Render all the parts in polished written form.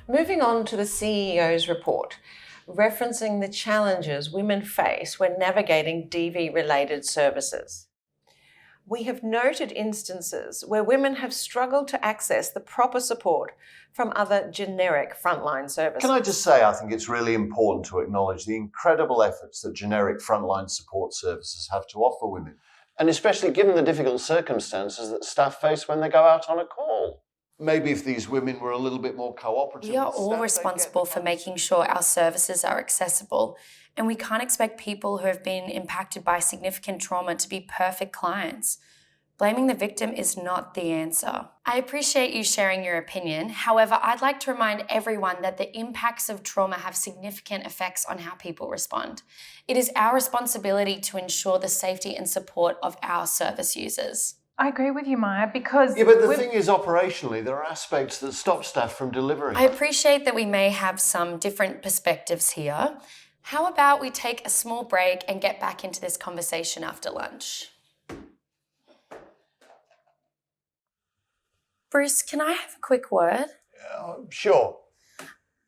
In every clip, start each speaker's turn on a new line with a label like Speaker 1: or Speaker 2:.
Speaker 1: Moving on to the CEO's report, referencing the challenges women face when navigating DV-related services. We have noted instances where women have struggled to access the proper support from other generic frontline services.
Speaker 2: Can I just say, I think it's really important to acknowledge the incredible efforts that generic frontline support services have to offer women, and especially given the difficult circumstances that staff face when they go out on a call. Maybe if these women were a little bit more cooperative.
Speaker 3: We are all responsible for making sure our services are accessible, and we can't expect people who have been impacted by significant trauma to be perfect clients. Blaming the victim is not the answer. I appreciate you sharing your opinion. However, I'd like to remind everyone that the impacts of trauma have significant effects on how people respond. It is our responsibility to ensure the safety and support of our service users.
Speaker 4: I agree with you, Maya, because...
Speaker 2: Yeah, but the thing is, operationally, there are aspects that stop staff from delivering.
Speaker 3: I appreciate that we may have some different perspectives here. How about we take a small break and get back into this conversation after lunch? Bruce, can I have a quick word?
Speaker 2: Sure.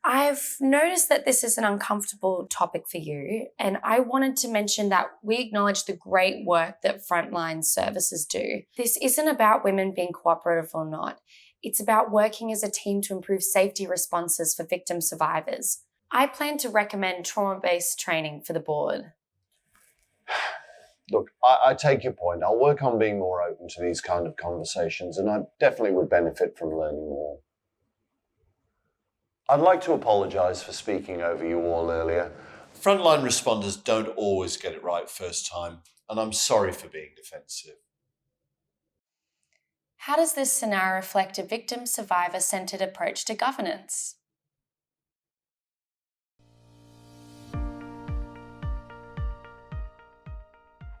Speaker 3: I've noticed that this is an uncomfortable topic for you, and I wanted to mention that we acknowledge the great work that frontline services do. This isn't about women being cooperative or not. It's about working as a team to improve safety responses for victim survivors. I plan to recommend trauma-based training for the board.
Speaker 2: Look, I take your point. I'll work on being more open to these kind of conversations, and I definitely would benefit from learning more. I'd like to apologise for speaking over you all earlier. Frontline responders don't always get it right first time, and I'm sorry for being defensive.
Speaker 3: How does this scenario reflect a victim-survivor-centred approach to governance?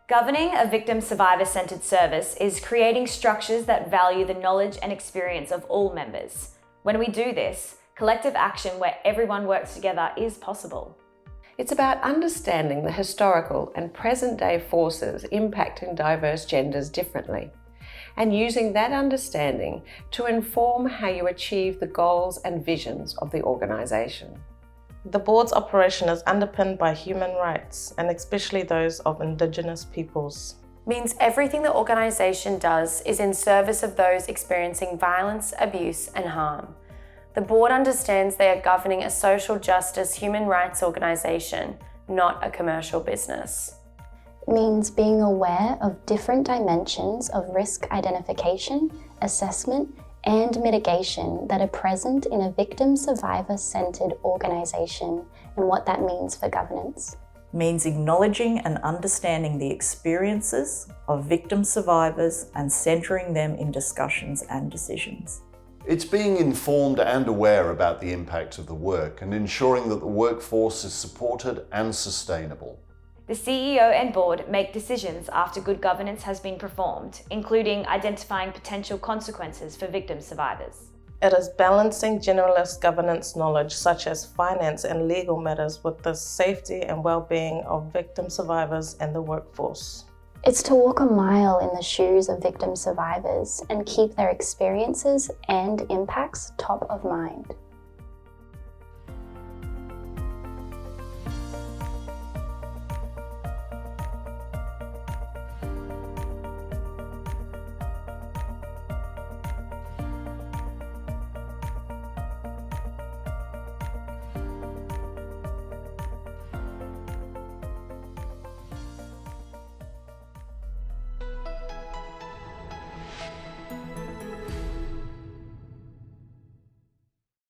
Speaker 5: Governing a victim survivor-centred service is creating structures that value the knowledge and experience of all members. When we do this, collective action where everyone works together is possible.
Speaker 1: It's about understanding the historical and present-day forces impacting diverse genders differently, and using that understanding to inform how you achieve the goals and visions of the organisation.
Speaker 6: The board's operation is underpinned by human rights, and especially those of Indigenous peoples.
Speaker 3: Means everything the organisation does is in service of those experiencing violence, abuse and harm. The board understands they are governing a social justice human rights organisation, not a commercial business.
Speaker 7: It means being aware of different dimensions of risk identification, assessment and mitigation that are present in a victim survivor-centred organisation and what that means for governance.
Speaker 8: Means acknowledging and understanding the experiences of victim survivors and centering them in discussions and decisions.
Speaker 2: It's being informed and aware about the impact of the work and ensuring that the workforce is supported and sustainable.
Speaker 5: The CEO and board make decisions after good governance has been performed, including identifying potential consequences for victim survivors.
Speaker 6: It is balancing generalist governance knowledge such as finance and legal matters with the safety and well-being of victim survivors and the workforce.
Speaker 7: It's to walk a mile in the shoes of victim survivors and keep their experiences and impacts top of mind.